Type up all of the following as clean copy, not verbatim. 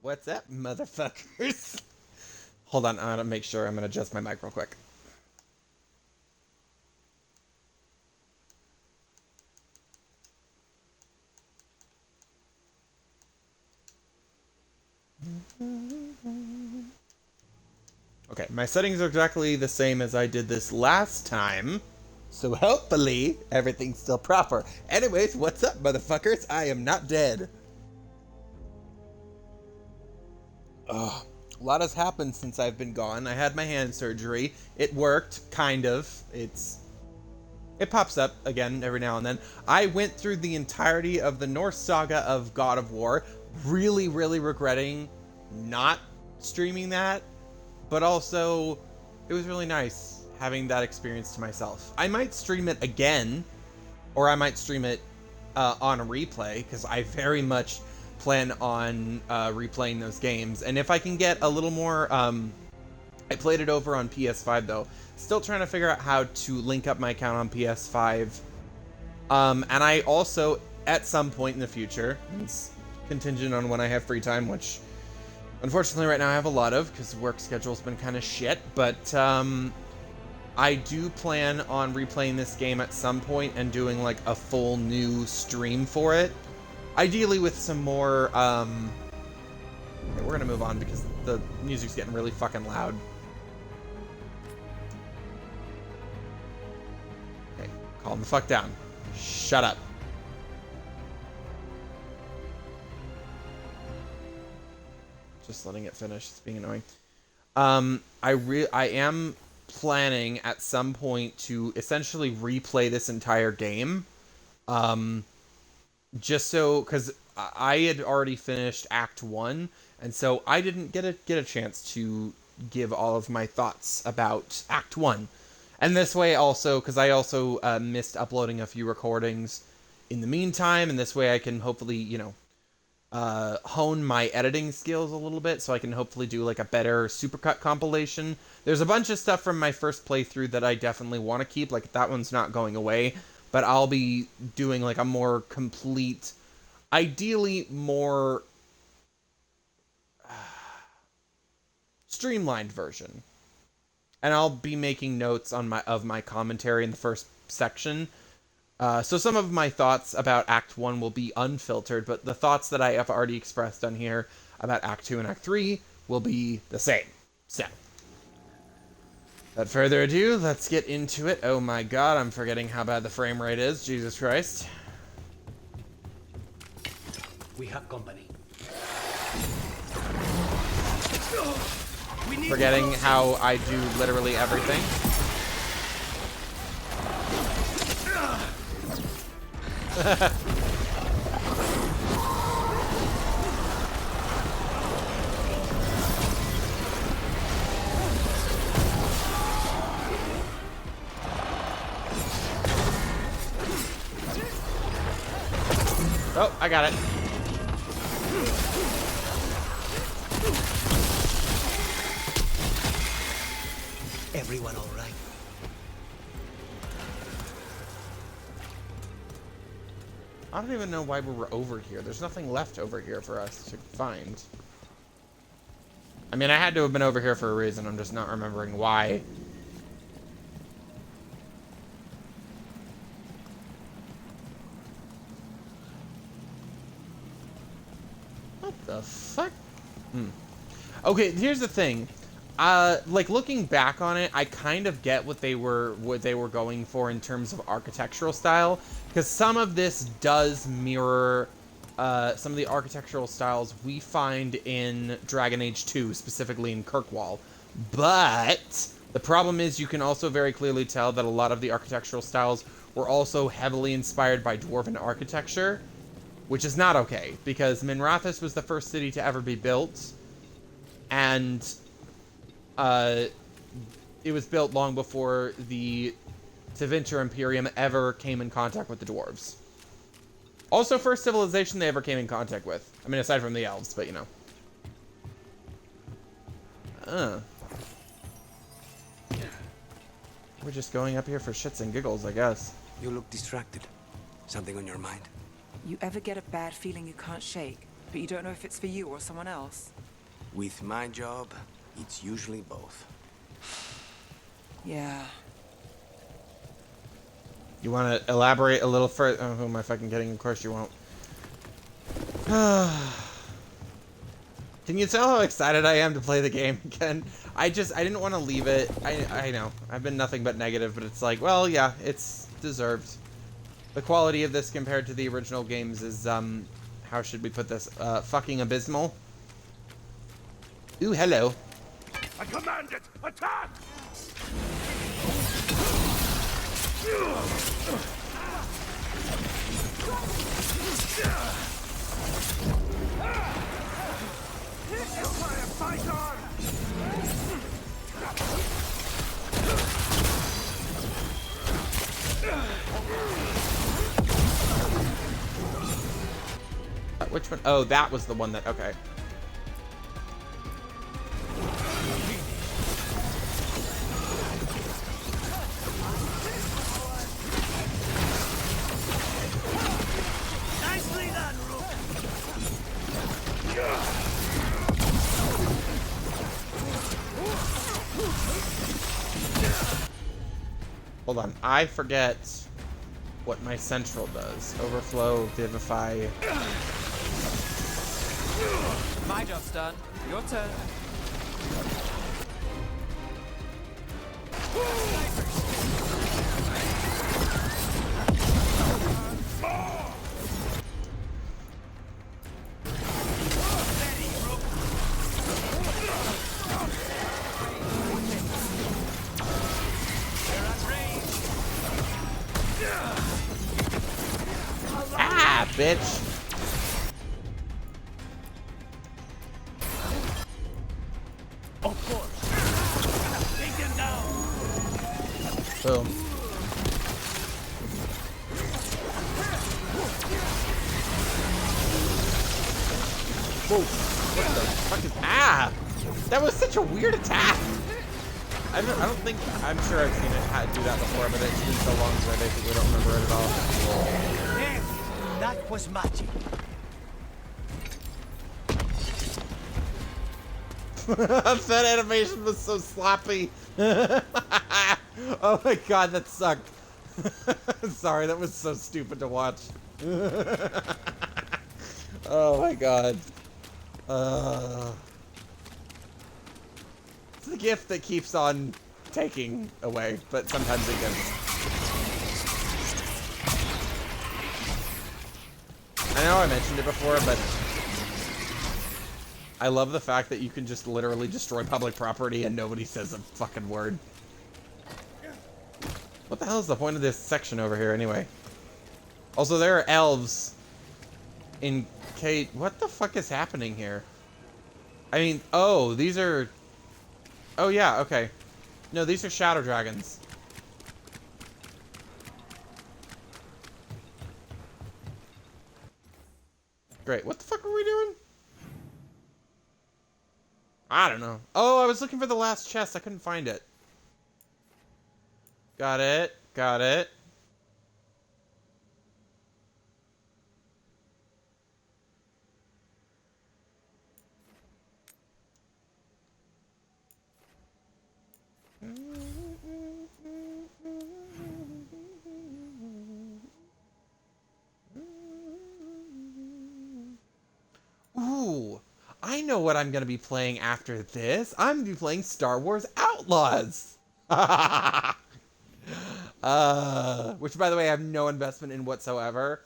What's up, motherfuckers? Hold on, I gotta make sure. I'm gonna adjust my mic real quick. Okay, my settings are exactly the same as I did this last time. So hopefully everything's still proper. Anyways, what's up, motherfuckers? I am not dead. Ugh. A lot has happened since I've been gone. I had my hand surgery. It worked, kind of. It pops up again every now and then. I went through the entirety of the Norse saga of God of War, really, really regretting not streaming that, but also it was really nice having that experience to myself. I might stream it again, or I might stream it on a replay, because I very much plan on replaying those games. And if I can get a little more, I played it over on PS5 though. Still trying to figure out how to link up my account on PS5. And I also, at some point in the future, it's contingent on when I have free time, which unfortunately right now I have a lot of, because work schedule's been kind of shit, but I do plan on replaying this game at some point and doing like a full new stream for it. Ideally with some more, okay, we're gonna move on because the music's getting really fucking loud. Okay, calm the fuck down. Shut up. Just letting it finish, it's being annoying. I am planning at some point to essentially replay this entire game. Just so, because I had already finished Act 1, and so I didn't get a chance to give all of my thoughts about Act 1. And this way also, because I also missed uploading a few recordings in the meantime, and this way I can hopefully, you know, hone my editing skills a little bit, so I can hopefully do like a better supercut compilation. There's a bunch of stuff from my first playthrough that I definitely want to keep, like that one's not going away, but I'll be doing like a more complete, ideally more streamlined version. And I'll be making notes on my commentary in the first section. So some of my thoughts about Act 1 will be unfiltered, but the thoughts that I have already expressed on here about Act 2 and Act 3 will be the same. So, without further ado, let's get into it. Oh my god, I'm forgetting how bad the frame rate is. Jesus Christ. We have company. Forgetting how I do literally everything. Oh, I got it. Everyone all right? I don't even know why we were over here. There's nothing left over here for us to find. I mean, I had to have been over here for a reason. I'm just not remembering why. What the fuck? Okay, here's the thing. Like looking back on it, I kind of get what they were going for in terms of architectural style, because some of this does mirror some of the architectural styles we find in Dragon Age 2, specifically in Kirkwall. But the problem is you can also very clearly tell that a lot of the architectural styles were also heavily inspired by Dwarven architecture, which is not okay, because Minrathous was the first city to ever be built, and it was built long before the Tevinter Imperium ever came in contact with the dwarves. Also, first civilization they ever came in contact with. I mean, aside from the elves, but you know. We're just going up here for shits and giggles, I guess. You look distracted. Something on your mind? You ever get a bad feeling you can't shake? But you don't know if it's for you or someone else? With my job, it's usually both. Yeah. You want to elaborate a little further? Oh, who am I fucking kidding? Of course you won't. Can you tell how excited I am to play the game again? I didn't want to leave it. I know. I've been nothing but negative, but it's like, well, yeah, it's deserved. The quality of this compared to the original games is, how should we put this? Fucking abysmal. Ooh, hello. I command it! Attack! Fight on! Which one? Oh, that was the one that, okay. Nicely done, Rook! Hold on. I forget what my central does. Overflow, vivify. My job's done. Your turn. Ah, bitch. Of course! Take him down! Boom. Whoa. What the fuck is... Ah! That was such a weird attack! I don't think... I'm sure I've seen it do that before, but it's been so long that I basically don't remember it at all. Yes, that was magic. That animation was so sloppy. Oh my god, that sucked. Sorry, that was so stupid to watch. Oh my god. It's the gift that keeps on taking away, but sometimes it gives. I know I mentioned it before, but I love the fact that you can just literally destroy public property and nobody says a fucking word. What the hell is the point of this section over here anyway? Also, there are elves in Kate. What the fuck is happening here? I mean, oh, these are... Oh, yeah, okay. No, these are shadow dragons. Great. What the fuck were we doing? I don't know. Oh, I was looking for the last chest. I couldn't find it. Got it. Got it. Ooh, I know what I'm going to be playing after this. I'm going to be playing Star Wars Outlaws. Which, by the way, I have no investment in whatsoever.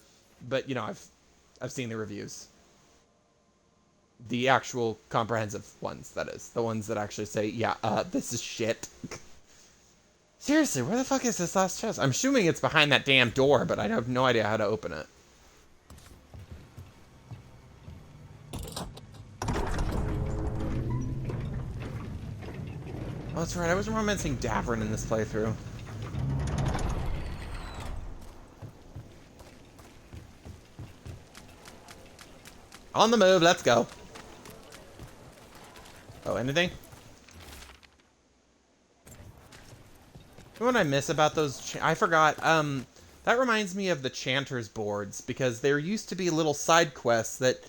But, you know, I've seen the reviews. The actual comprehensive ones, that is. The ones that actually say, yeah, this is shit. Seriously, where the fuck is this last chest? I'm assuming it's behind that damn door, but I have no idea how to open it. Oh, that's right. I was romancing Davrin in this playthrough. On the move. Let's go. Oh, anything? You know what I miss about those? I forgot. That reminds me of the Chanters boards, because there used to be little side quests that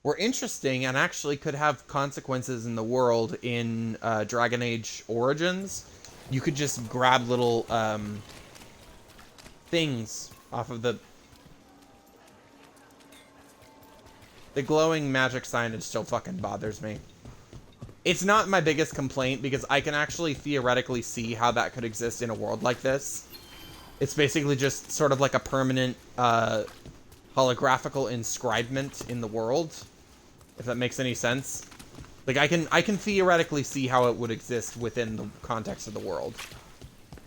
were interesting and actually could have consequences in the world in Dragon Age Origins. You could just grab little things off of the glowing magic signage still fucking bothers me. It's not my biggest complaint because I can actually theoretically see how that could exist in a world like this. It's basically just sort of like a permanent holographical inscribement in the world, if that makes any sense. Like I can theoretically see how it would exist within the context of the world.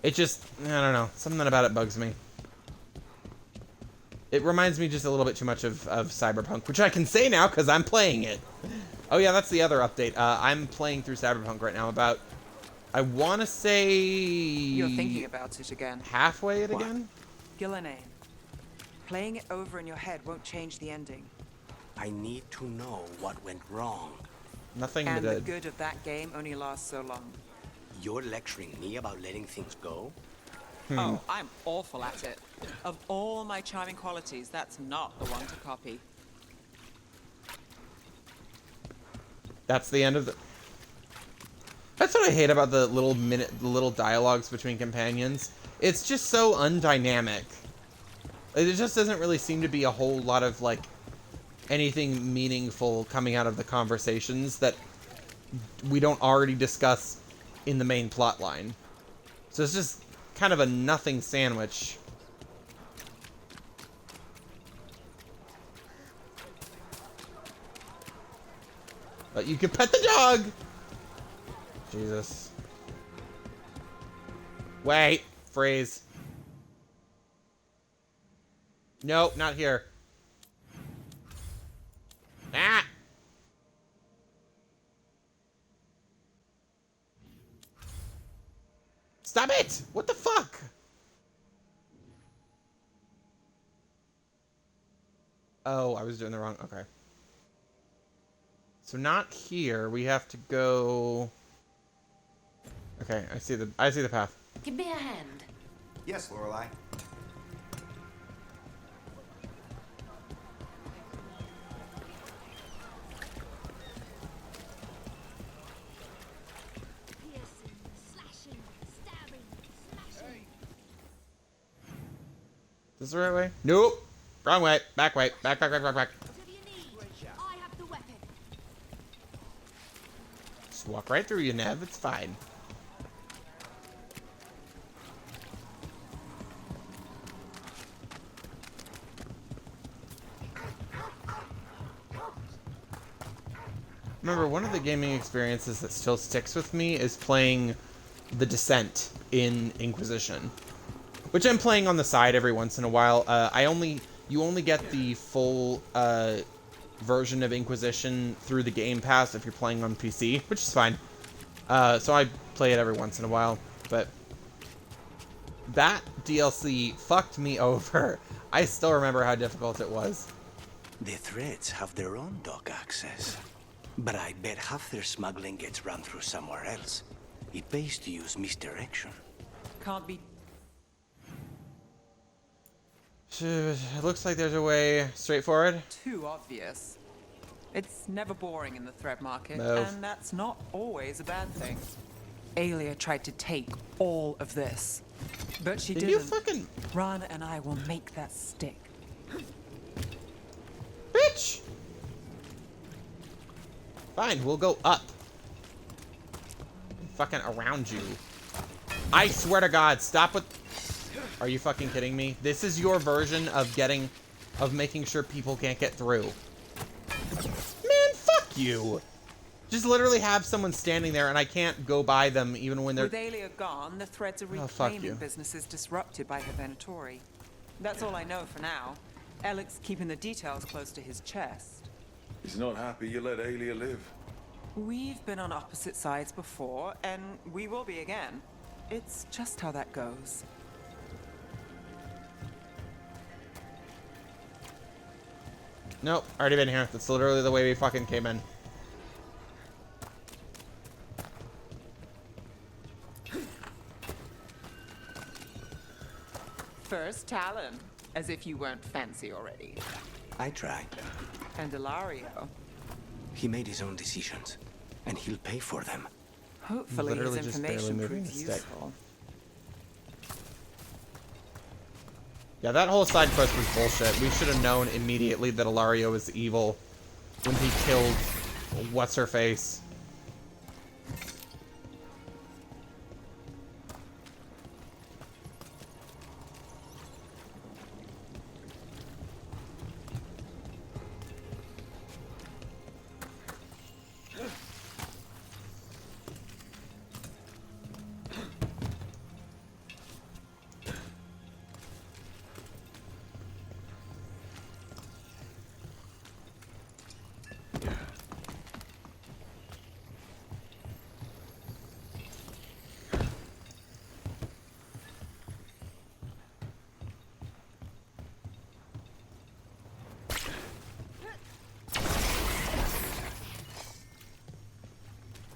It just, I don't know, something about it bugs me. It reminds me just a little bit too much of Cyberpunk, which I can say now because I'm playing it. Oh yeah, that's the other update. I'm playing through Cyberpunk right now, about, I want to say... You're thinking about it again. halfway it again? Gillenane. Playing it over in your head won't change the ending. I need to know what went wrong. Nothing And but the good of that game only lasts so long. You're lecturing me about letting things go? Oh, I'm awful at it. Of all my charming qualities, that's not the one to copy. That's the end of the... That's what I hate about the little dialogues between companions. It's just so undynamic. It just doesn't really seem to be a whole lot of, like, anything meaningful coming out of the conversations that we don't already discuss in the main plot line. So it's just kind of a nothing sandwich. But you can pet the dog! Jesus. Wait. Freeze. Nope, not here. Ah! Stop it! What the fuck? Oh, I was doing the wrong... Okay. So not here. We have to go... Okay, I see the path. Give me a hand. Yes, Lorelei. Piercing, slashing, stabbing, smashing. Is this the right way? Nope. Wrong way. Back way. Back. What do you need? I have the weapon. Just walk right through you, Nev. It's fine. Remember, one of the gaming experiences that still sticks with me is playing The Descent in Inquisition, which I'm playing on the side every once in a while. You only get the full version of Inquisition through the Game Pass if you're playing on PC, which is fine. So I play it every once in a while, but that DLC fucked me over. I still remember how difficult it was. The Threads have their own dock access. But I bet half their smuggling gets run through somewhere else. It pays to use misdirection. Can't be... It looks like there's a way straightforward. too obvious. It's never boring in the thread market, Move. and that's not always a bad thing. Aelia tried to take all of this, but she Did didn't. you fucking... Rana and I will make that stick. Bitch! Fine, we'll go up. Fucking around you. I swear to God, stop with... Are you fucking kidding me? This is your version of making sure people can't get through. Man, fuck you! Just literally have someone standing there and I can't go by them even when they're... With Aelia gone, the threads are Oh, fuck you. reclaiming businesses disrupted by her Venatori. That's all I know for now. Alex keeping the details close to his chest. He's not happy you let Aelia live. We've been on opposite sides before, and we will be again. It's just how that goes. Nope, already been here. That's literally the way we fucking came in. First Talon, as if you weren't fancy already. I tried. And Ilario, He made his own decisions, and he'll pay for them. Hopefully his Literally just barely information moving proves the stick. useful. Yeah, that whole side quest was bullshit. We should have known immediately that Ilario was evil when he killed what's-her-face.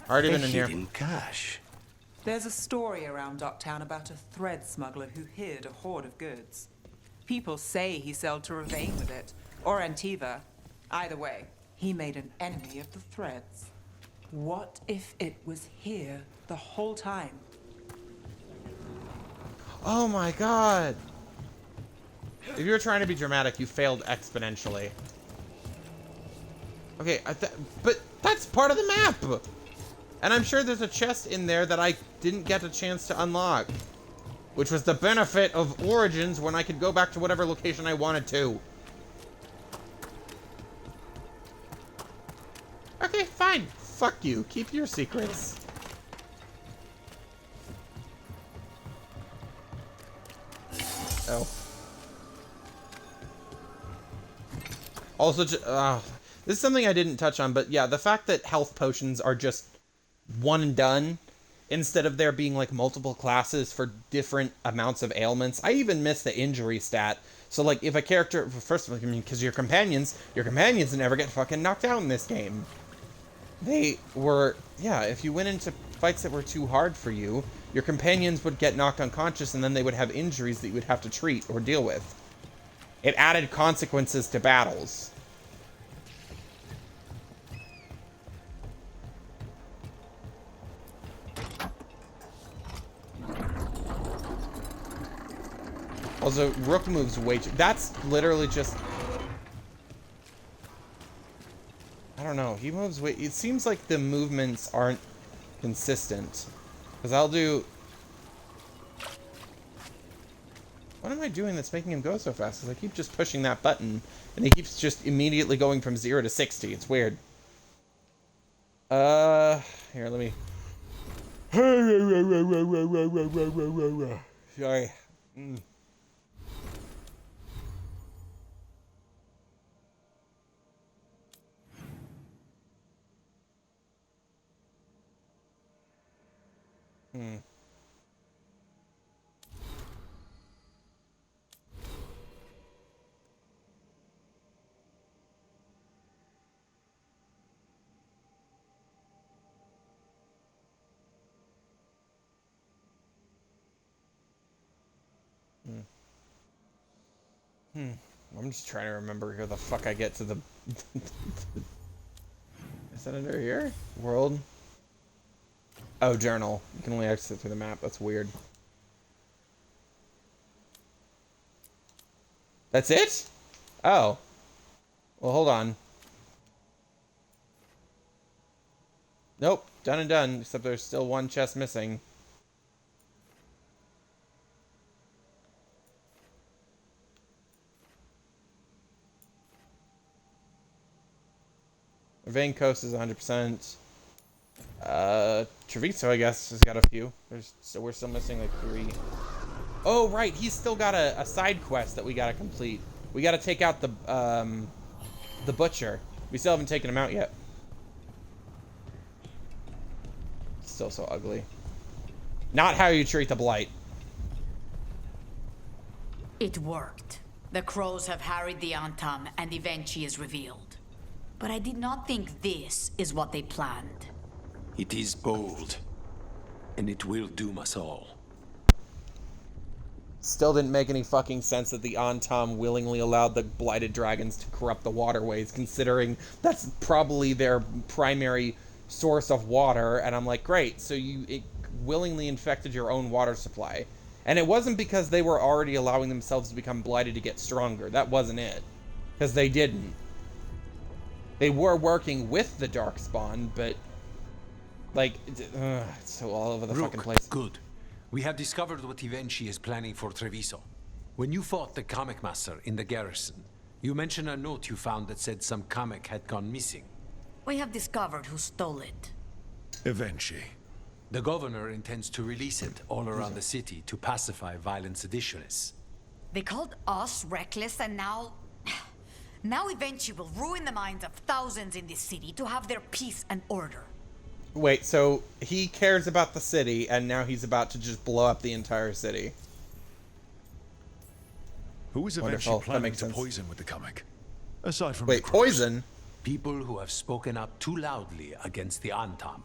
Already been in here. Hidden cache. There's a story around Docktown about a thread smuggler who hid a hoard of goods. People say he sailed to Ravane with it, or Antiva. Either way, he made an enemy of the threads. What if it was here the whole time? Oh my god! If you were trying to be dramatic, you failed exponentially. Okay, but that's part of the map! And I'm sure there's a chest in there that I didn't get a chance to unlock. Which was the benefit of Origins when I could go back to whatever location I wanted to. Okay, fine. Fuck you. Keep your secrets. Oh. Also, this is something I didn't touch on, but yeah, the fact that health potions are just one and done, instead of there being like multiple classes for different amounts of ailments. I even miss the injury stat. So like if a character, first of all, I mean, because your companions never get fucking knocked out in this game. They were, yeah, if you went into fights that were too hard for you, your companions would get knocked unconscious and then they would have injuries that you would have to treat or deal with. It added consequences to battles. Also, Rook moves way too... That's literally just... I don't know. He moves way... It seems like the movements aren't consistent. Because I'll do... What am I doing that's making him go so fast? Because I keep just pushing that button, and he keeps just immediately going from 0 to 60. It's weird. Here, let me... Sorry. I'm just trying to remember how the fuck I get to the... Is that under here? World? Oh, journal. You can only access it through the map. That's weird. That's it? Oh. Well, hold on. Nope. Done and done. Except there's still one chest missing. Ravane Coast is 100%. Treviso, I guess, has got a few. We're still missing like 3. Oh, right. He's still got a side quest that we gotta complete. We gotta take out the butcher. We still haven't taken him out yet. Still so ugly. Not how you treat the Blight. It worked. The crows have harried the Antam, and Evenchi is revealed. But I did not think this is what they planned. It is bold, and it will doom us all. Still didn't make any fucking sense that the Antam willingly allowed the blighted dragons to corrupt the waterways, considering that's probably their primary source of water. And I'm like, great, so it willingly infected your own water supply. And it wasn't because they were already allowing themselves to become blighted to get stronger. That wasn't it. Because they didn't. They were working with the Darkspawn, but... like, it's so all over the Rook, fucking place. Good. We have discovered what Ivenchi is planning for Treviso. When you fought the Kamek Master in the garrison, you mentioned a note you found that said some Kamek had gone missing. We have discovered who stole it. Eventually. The governor intends to release it all around the city to pacify violent seditionists. They called us reckless, and now... now Evenchi will ruin the minds of thousands in this city to have their peace and order. Wait, so he cares about the city, and now he's about to just blow up the entire city. Who is Wonderful. eventually That planning makes to sense. poison with the comic? Aside from Wait, the crows. poison? People who have spoken up too loudly against the Antam.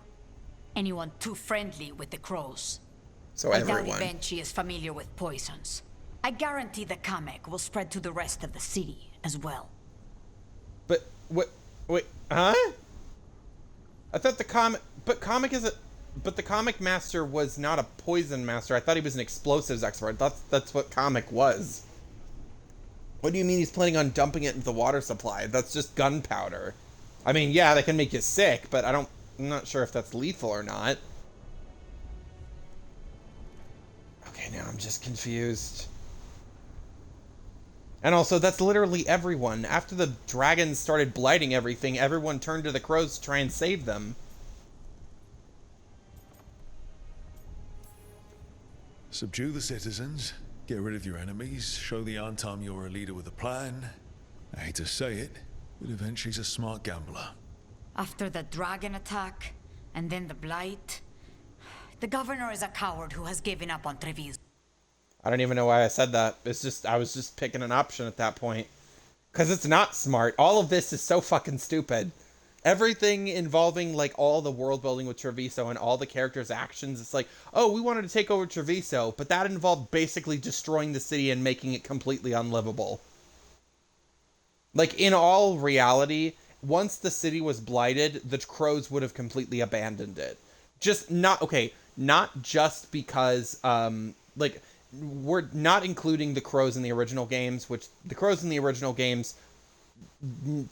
Anyone too friendly with the crows. So I doubt everyone. Evenchi is familiar with poisons. I guarantee the Kamek will spread to the rest of the city as well. But, wait, huh? I thought the comic... But the comic master was not a poison master. I thought he was an explosives expert. That's what comic was. What do you mean he's planning on dumping it into the water supply? That's just gunpowder. I mean, yeah, that can make you sick, but I'm not sure if that's lethal or not. Okay, now I'm just confused. And also, that's literally everyone. After the dragons started blighting everything, everyone turned to the crows to try and save them. Subdue the citizens, get rid of your enemies, show the Antam you're a leader with a plan. I hate to say it, but eventually he's a smart gambler. After the dragon attack, and then the blight, the governor is a coward who has given up on Treviso. I don't even know why I said that. I was just picking an option at that point. Because it's not smart. All of this is so fucking stupid. Everything involving, like, all the world building with Treviso and all the characters' actions, it's like, oh, we wanted to take over Treviso, but that involved basically destroying the city and making it completely unlivable. Like, in all reality, once the city was blighted, the crows would have completely abandoned it. Not just because, like, we're not including the crows in the original games, which the crows in the original games,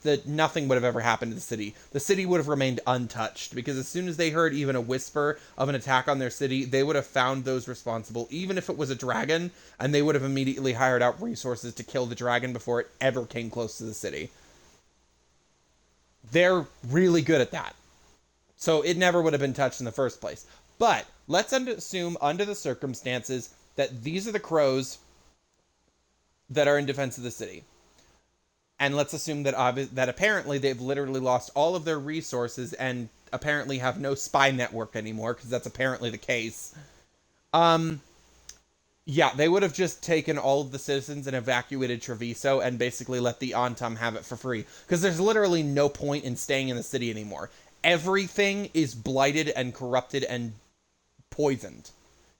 that nothing would have ever happened to the city. The city would have remained untouched, because as soon as they heard even a whisper of an attack on their city, they would have found those responsible, even if it was a dragon, and they would have immediately hired out resources to kill the dragon before it ever came close to the city. They're really good at that. So it never would have been touched in the first place. But let's assume, under the circumstances, that these are the crows that are in defense of the city. And let's assume that apparently they've literally lost all of their resources and apparently have no spy network anymore, because that's apparently the case. Yeah, they would have just taken all of the citizens and evacuated Treviso and basically let the Antam have it for free. Because there's literally no point in staying in the city anymore. Everything is blighted and corrupted and poisoned.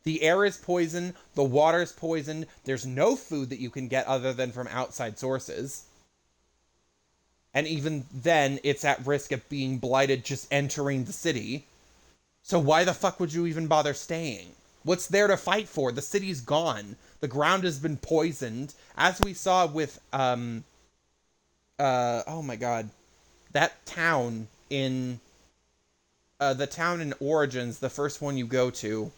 The air is poisoned, the water is poisoned, there's no food that you can get other than from outside sources. And even then, it's at risk of being blighted just entering the city. So why the fuck would you even bother staying? What's there to fight for? The city's gone. The ground has been poisoned. As we saw with, oh my god. That town in, the town in Origins, the first one you go to.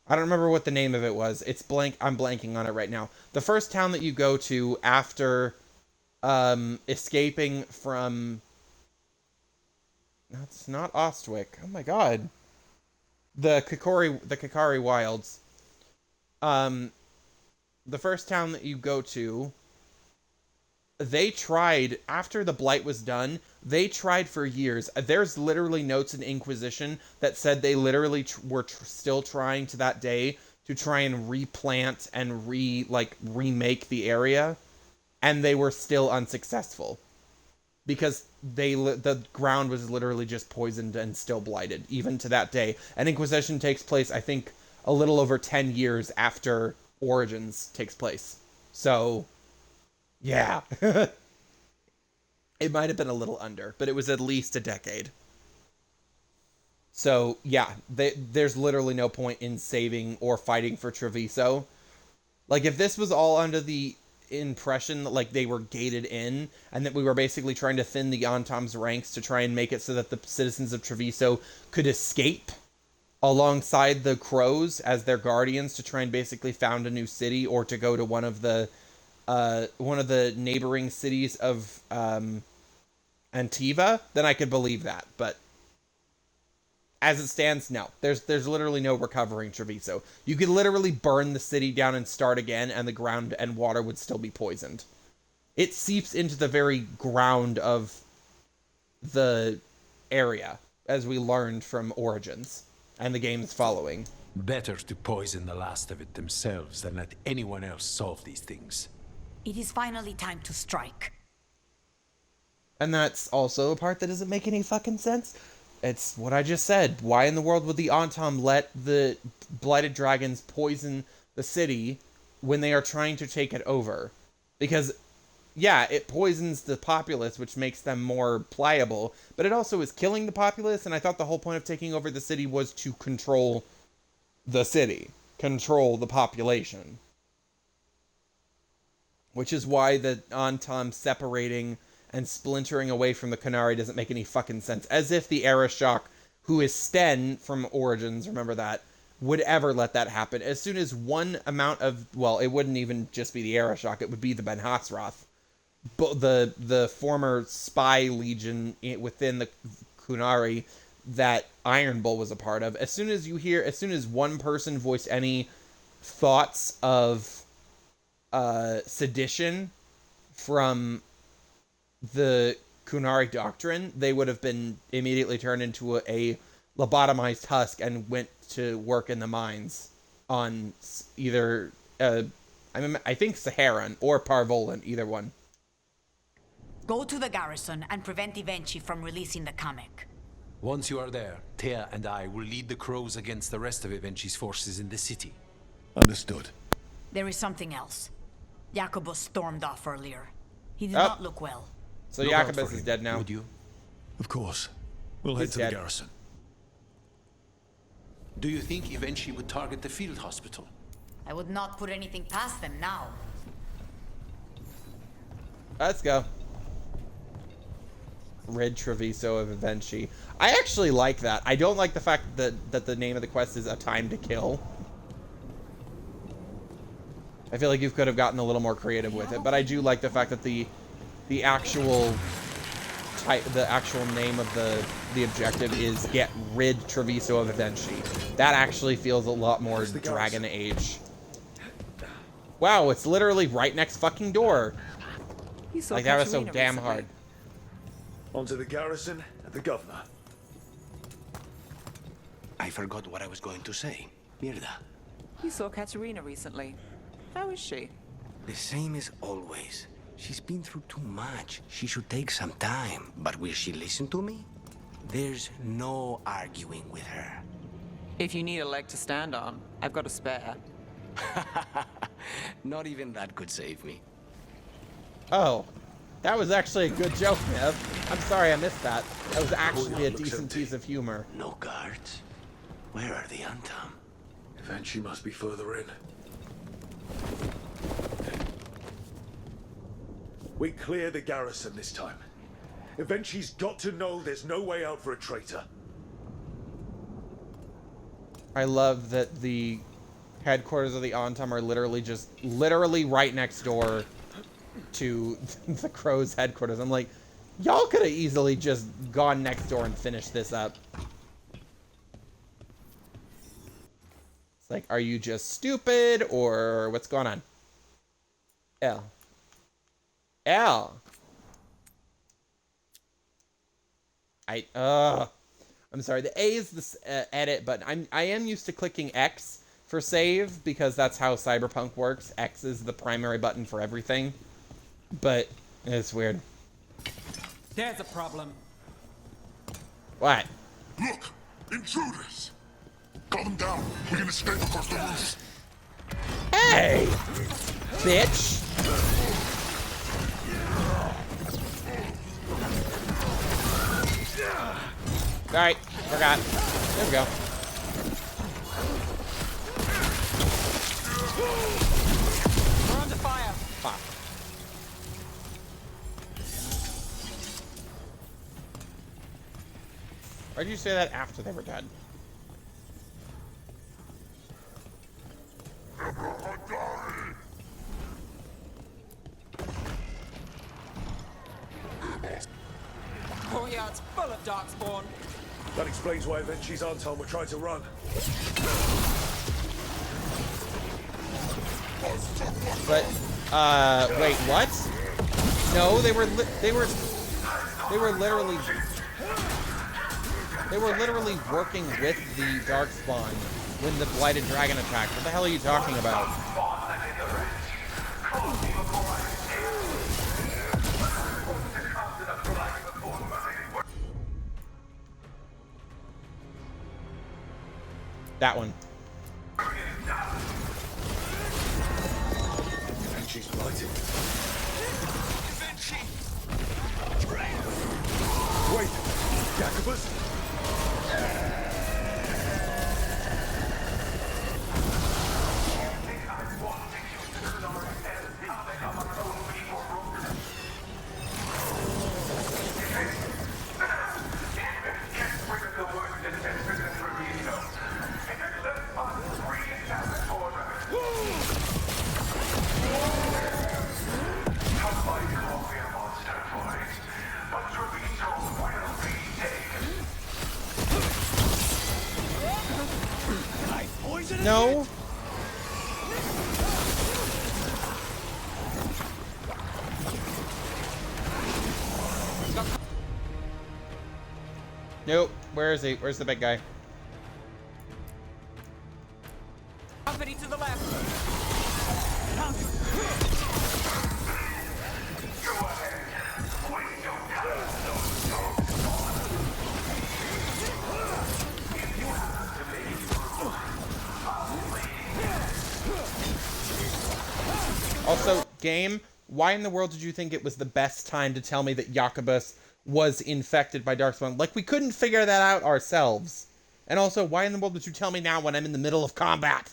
I don't remember what the name of it was. It's blank. I'm blanking on it right now. The first town that you go to after escaping from... No, it's not Ostwick. Oh my god. The Kakari Wilds. The first town that you go to, they tried, after the Blight was done, they tried for years. There's literally notes in Inquisition that said they literally were still trying to that day to try and replant and remake the area, and they were still unsuccessful. Because the ground was literally just poisoned and still blighted, even to that day. And Inquisition takes place, I think, a little over 10 years after Origins takes place. So, yeah. It might have been a little under, but it was at least a decade. So, yeah, there's literally no point in saving or fighting for Treviso. Like, if this was all under the impression that, like, they were gated in, and that we were basically trying to thin the Antom's ranks to try and make it so that the citizens of Treviso could escape alongside the Crows as their guardians to try and basically found a new city, or to go to one of the neighboring cities of Antiva, then I could believe that. But as it stands, no. There's literally no recovering Treviso. You could literally burn the city down and start again, and the ground and water would still be poisoned. It seeps into the very ground of the area, as we learned from Origins and the games following. Better to poison the last of it themselves than let anyone else solve these things. It is finally time to strike. And that's also a part that doesn't make any fucking sense. It's what I just said. Why in the world would the Antom let the Blighted Dragons poison the city when they are trying to take it over? Because, yeah, it poisons the populace, which makes them more pliable, but it also is killing the populace, and I thought the whole point of taking over the city was to control the city. Control the population. Which is why the Antom separating and splintering away from the Qunari doesn't make any fucking sense. As if the Arishok, who is Sten from Origins, remember that, would ever let that happen. As soon as one amount of, well, it wouldn't even just be the Arishok, it would be the Ben Hassrath. But the former spy legion within the Qunari that Iron Bull was a part of. As soon as one person voiced any thoughts of sedition from the Qunari doctrine, they would have been immediately turned into a lobotomized husk and went to work in the mines on either, I think Saharan or Parvolan, either one. Go to the garrison and prevent Ivenchi from releasing the Kamek. Once you are there, Thea and I will lead the Crows against the rest of Ivenchi's forces in the city. Understood. There is something else. Jacobus stormed off earlier. He did not look well. So Look out Jacobus for is him, dead now. would you? Of course. We'll head He's to dead. the garrison. Do you think Ivenchi would target the field hospital? I would not put anything past them now. Let's go. Rid Treviso of Ivenchi. I actually like that. I don't like the fact that the name of the quest is A Time to Kill. I feel like you could have gotten a little more creative with it, but I do like the fact that the actual name of the objective is Get Rid Treviso of Ivenchi. That actually feels a lot more Dragon Age. Wow, it's literally right next fucking door. You saw Like, that was so Katerina damn recently. hard. Onto the garrison and the governor. I forgot what I was going to say. Mirda, You saw Katerina recently. How is she? the same as always. She's been through too much. She should take some time. But will she listen to me? There's no arguing with her. If you need a leg to stand on, I've got a spare. Not even that could save me. Oh, that was actually a good joke, Nev. I'm sorry I missed that. That was actually a looks decent empty. piece of humor. No guards? Where are the Antom? Ivenchi must be further in. We clear the garrison this time. Ivenchi's got to know there's no way out for a traitor. I love that the headquarters of the Antom are literally right next door to the Crow's headquarters. I'm like, y'all could have easily just gone next door and finished this up. It's like, are you just stupid or what's going on? L. I'm sorry. The A is the edit button. I am used to clicking X for save because that's how Cyberpunk works. X is the primary button for everything. But it's weird. There's a problem. What? Look! Intruders! Calm them down. We can escape across the roofs. Hey! Bitch! Alright, forgot. There we go. We're under fire. Fuck. Why'd you say that after they were dead? Courtyard's full of darkspawn. That explains why Aventi's Anton were trying to run. But, wait, what? No, they were literally working with the Darkspawn when the Blighted Dragon attacked. What the hell are you talking about? That one. She's blighted. Wait, Jacobus? No. Nope. Where is he? Where's the big guy? Company to the left. Also, game, why in the world did you think it was the best time to tell me that Jacobus was infected by Darkspawn? Like, we couldn't figure that out ourselves. And also, why in the world did you tell me now when I'm in the middle of combat?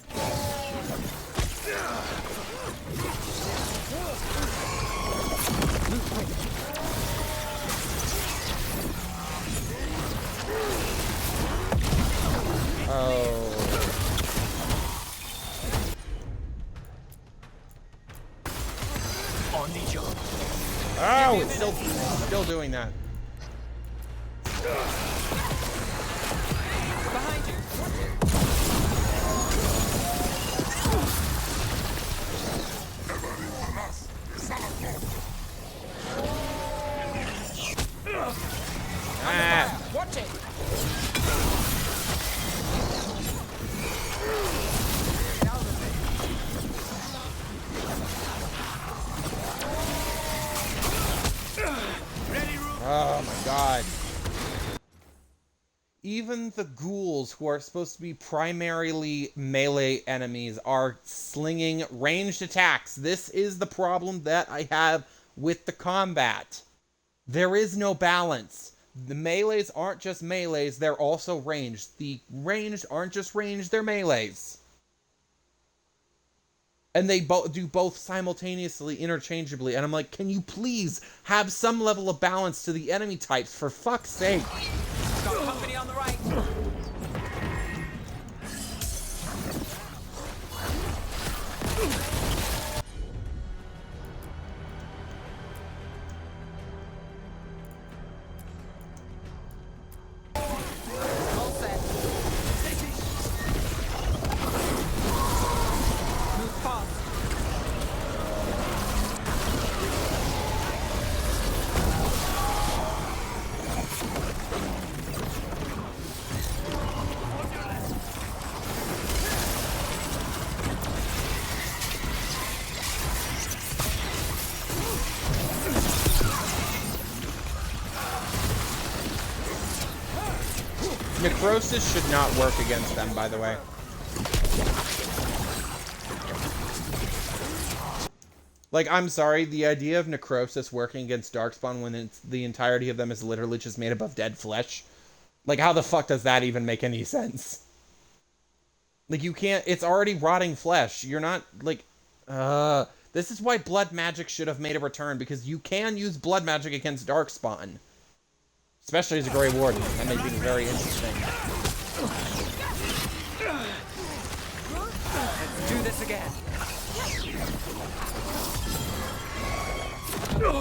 Oh. Oh, it's still doing that. Behind you. Ah. Watch it. Oh my god. Even the ghouls, who are supposed to be primarily melee enemies, are slinging ranged attacks. This is the problem that I have with the combat. There is no balance. The melees aren't just melees, they're also ranged. The ranged aren't just ranged, they're melees. And they do both simultaneously, interchangeably. And I'm like, can you please have some level of balance to the enemy types, for fuck's sake? Got company on the right. All set. Move fast. Necrosis should not work against them, by the way. Like, I'm sorry, the idea of necrosis working against Darkspawn when the entirety of them is literally just made up of dead flesh. Like, how the fuck does that even make any sense? Like, you can't... It's already rotting flesh. You're not, like... This is why blood magic should have made a return, because you can use blood magic against Darkspawn. Especially as a Grey Warden. That made things very interesting. Let's do this again. Ow!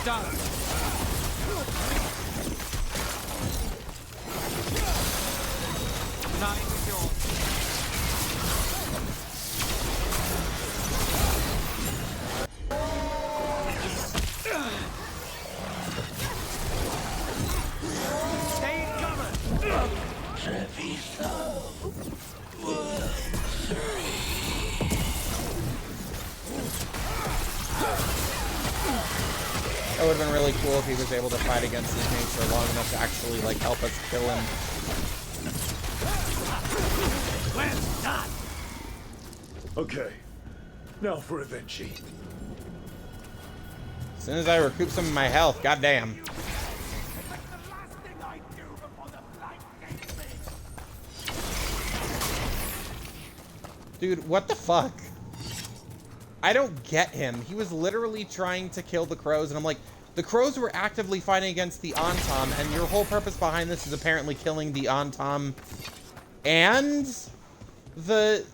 Done. Nine is yours. Stay covered. That would have been really cool if he was able to fight against his nature long enough to actually, like, help us kill him. Well done. Okay, now for Avenchi. As soon as I recoup some of my health, goddamn. Dude, what the fuck? I don't get him. He was literally trying to kill the crows, and I'm like, the crows were actively fighting against the Antam, and your whole purpose behind this is apparently killing the Antam and the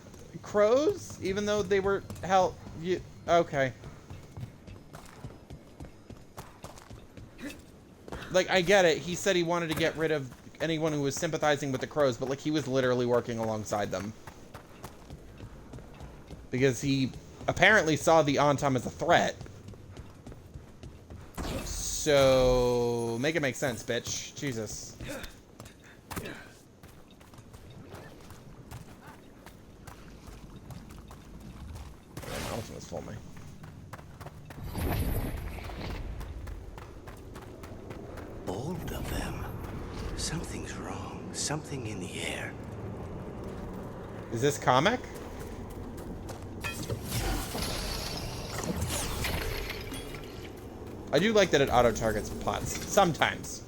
crows, even though they were okay. Like, I get it. He said he wanted to get rid of anyone who was sympathizing with the crows, but like, he was literally working alongside them. Because he apparently saw the Antam as a threat. So, make it make sense, bitch. Jesus. My ultimate's full, man. Both of them. Something's wrong. Something in the air. Is this comic? I do like that it auto-targets pots. Sometimes.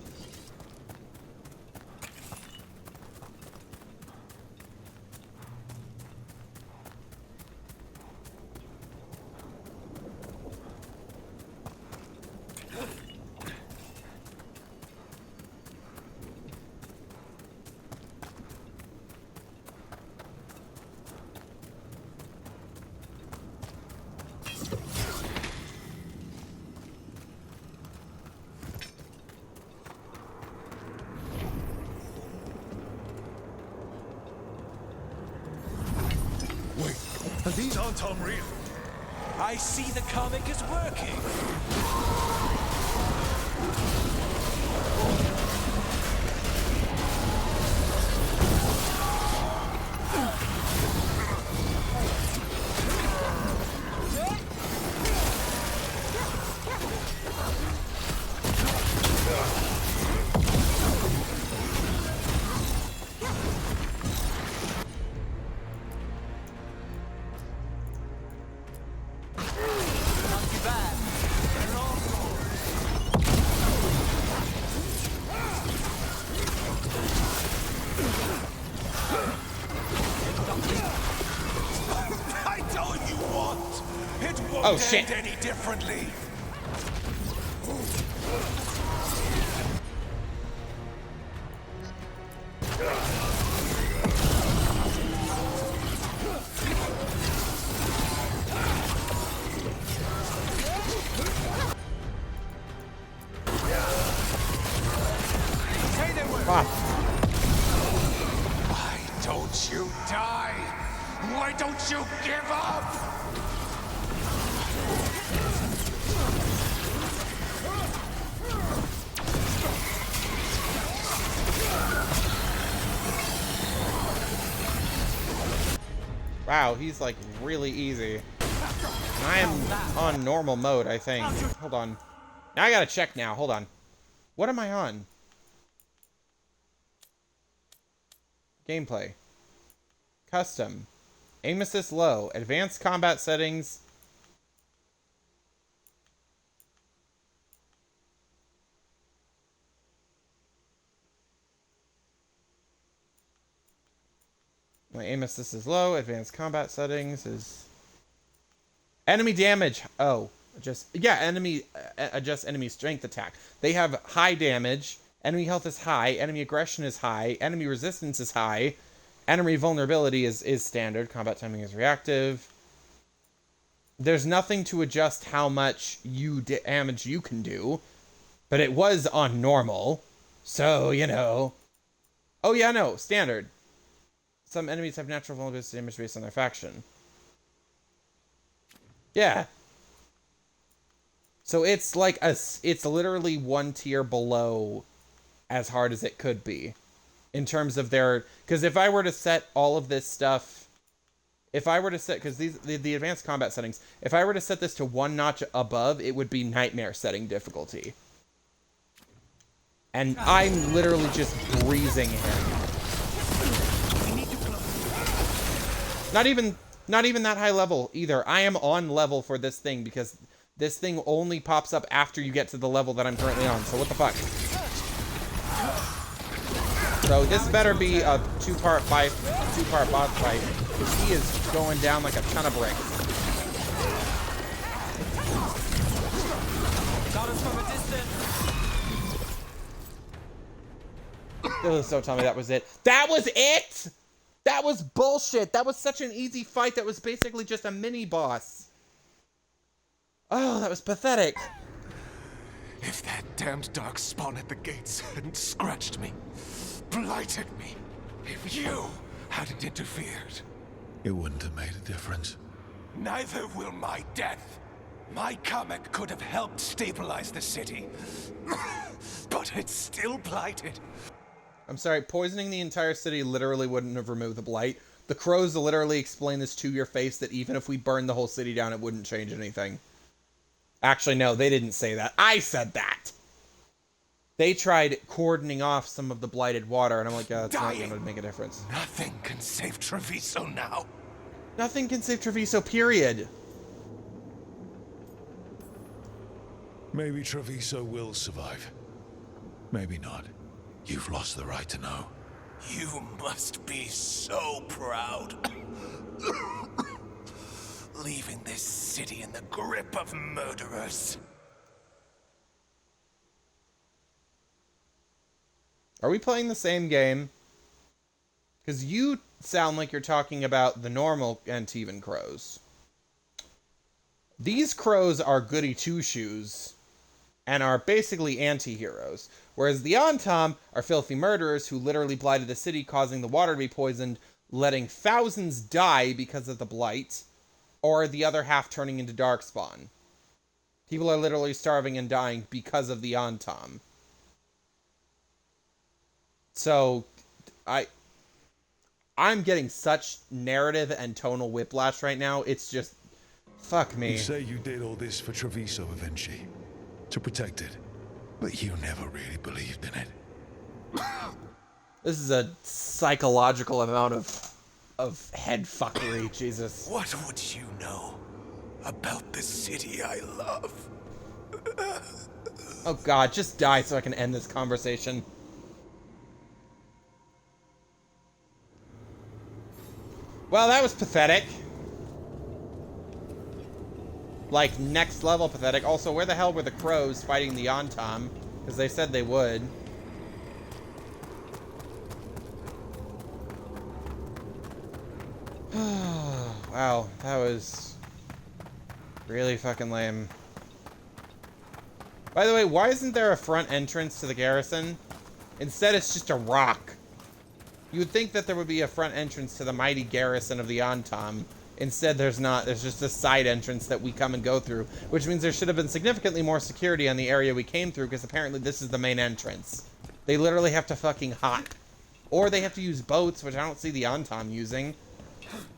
Are these Antam real? I see the comic is working. I told you what! It won't Oh, shit. end any differently! Ah, Why don't you die? Why don't you give up? wow, he's like really easy. And I am on normal mode, I think. Hold on. Now I gotta check now. Hold on. What am I on? Gameplay. Custom. Aim assist low. Advanced combat settings. My aim assist is low. Advanced combat settings is... Enemy damage. Oh. Just... Yeah, enemy... adjust enemy strength attack. They have high damage. Enemy health is high. Enemy aggression is high. Enemy resistance is high. Enemy vulnerability is standard. Combat timing is reactive. There's nothing to adjust how much damage you can do. But it was on normal. So, you know. Oh, yeah, no. Standard. Some enemies have natural vulnerability to damage based on their faction. Yeah. So it's like it's literally one tier below as hard as it could be. In terms of their... Because if I were to set all of this stuff... If I were to set... Because the advanced combat settings... If I were to set this to one notch above, it would be nightmare setting difficulty. And I'm literally just breezing him. Not even that high level either. I am on level for this thing because this thing only pops up after you get to the level that I'm currently on. So what the fuck? So this better be a two-part boss fight. Because he is going down like a ton of bricks. Got us from a distance. Ugh, so tell me that was it. That was it? That was bullshit. That was such an easy fight that was basically just a mini-boss. Oh, that was pathetic. If that damned dark spawn at the gates hadn't scratched me, blighted me, if you hadn't interfered, It wouldn't have made a difference. neither will my death. My comet could have helped stabilize the city, but it's still blighted. I'm sorry, poisoning the entire city literally wouldn't have removed the blight. The crows literally explain this to your face that even if we burned the whole city down, it wouldn't change anything. Actually, no, they didn't say that. I said that! They tried cordoning off some of the blighted water, and I'm like, that's not going to make a difference. Nothing can save Treviso now. Nothing can save Treviso, period. Maybe Treviso will survive. Maybe not. You've lost the right to know. You must be so proud. Leaving this city in the grip of murderers. Are we playing the same game? Because you sound like you're talking about the normal Antivan crows. These crows are goody two-shoes and are basically anti-heroes, whereas the Antam are filthy murderers who literally blighted the city, causing the water to be poisoned, letting thousands die because of the blight, or the other half turning into darkspawn. People are literally starving and dying because of the Antam. So, I'm getting such narrative and tonal whiplash right now, it's just... Fuck me. You say you did all this for Treviso, Avenchi. To protect it. But you never really believed in it. This is a psychological amount of head fuckery, Jesus. What would you know about the city I love? Oh god, just die so I can end this conversation. Well, that was pathetic. Like, next level pathetic. Also, where the hell were the crows fighting the Antam? Because they said they would. Wow, that was really fucking lame. By the way, why isn't there a front entrance to the garrison? Instead, it's just a rock. You would think that there would be a front entrance to the mighty garrison of the Antam. Instead, there's not. There's just a side entrance that we come and go through, which means there should have been significantly more security on the area we came through, because apparently this is the main entrance. They literally have to fucking hop. Or they have to use boats, which I don't see the Antam using.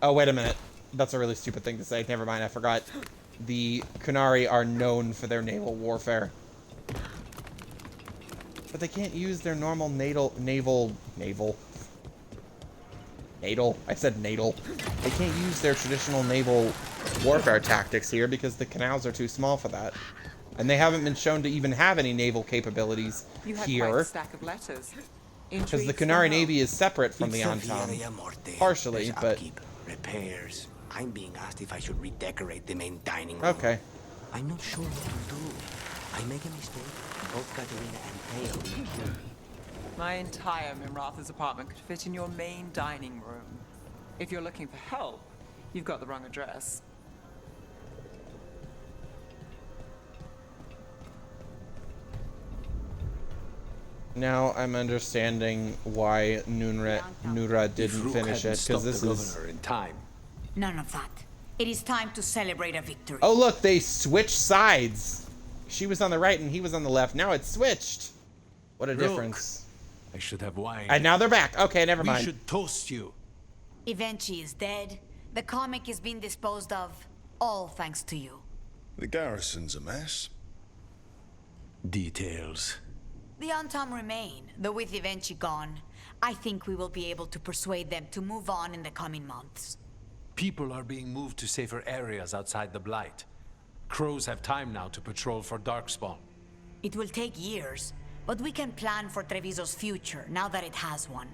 Oh, wait a minute. That's a really stupid thing to say. Never mind, I forgot. The Qunari are known for their naval warfare. But they can't use their normal naval. I said natal. They can't use their traditional naval warfare tactics here because the canals are too small for that. And they haven't been shown to even have any naval capabilities You had here. quite a stack of letters. Because the Qunari Navy is separate from the Antam. Partially, There's but... upkeep, repairs. I'm being asked if I should redecorate the main dining room. Okay. I'm not sure what to do. I make a mistake. Both Katerina and Theo will kill me. My entire Mimratha's apartment could fit in your main dining room. If you're looking for help, you've got the wrong address. Now I'm understanding why Nura didn't Rook finish hadn't it, stopped because this the is... governor in time. None of that. It is time to celebrate a victory. Oh look, they switched sides. She was on the right and he was on the left. Now it's switched. What a Rook, difference. I should have wine. And now they're back. Okay, never We mind. should toast you. Evenchi is dead. The comic is being disposed of. All thanks to you. The garrison's a mess. Details. The Antam remain, though with Evenchi gone, I think we will be able to persuade them to move on in the coming months. People are being moved to safer areas outside the Blight. Crows have time now to patrol for Darkspawn. It will take years, but we can plan for Treviso's future now that it has one.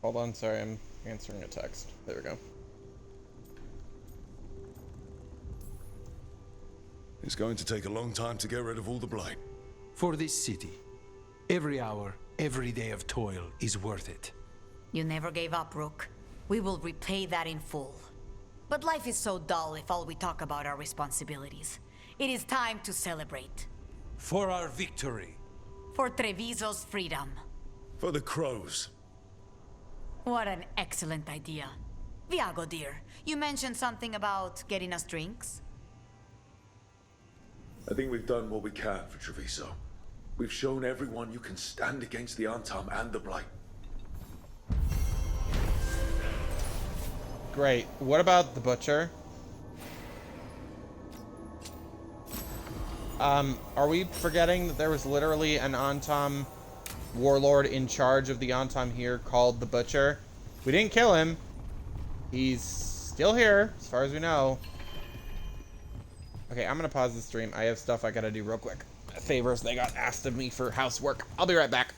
Hold on, sorry, I'm answering a text. There we go. It's going to take a long time to get rid of all the blight. For this city, every hour, every day of toil is worth it. You never gave up, Rook. We will repay that in full. But life is so dull if all we talk about are responsibilities. It is time to celebrate. For our victory. For Treviso's freedom. For the crows. What an excellent idea. Viago, dear, you mentioned something about getting us drinks? I think we've done what we can for Treviso. We've shown everyone you can stand against the Antam and the Blight. Great. What about the butcher? Are we forgetting that there was literally an Antam warlord in charge of the Antam here called the Butcher? We didn't kill him. He's still here, as far as we know. Okay, I'm gonna pause the stream. I have stuff I gotta do real quick. Favors they got asked of me for housework. I'll be right back.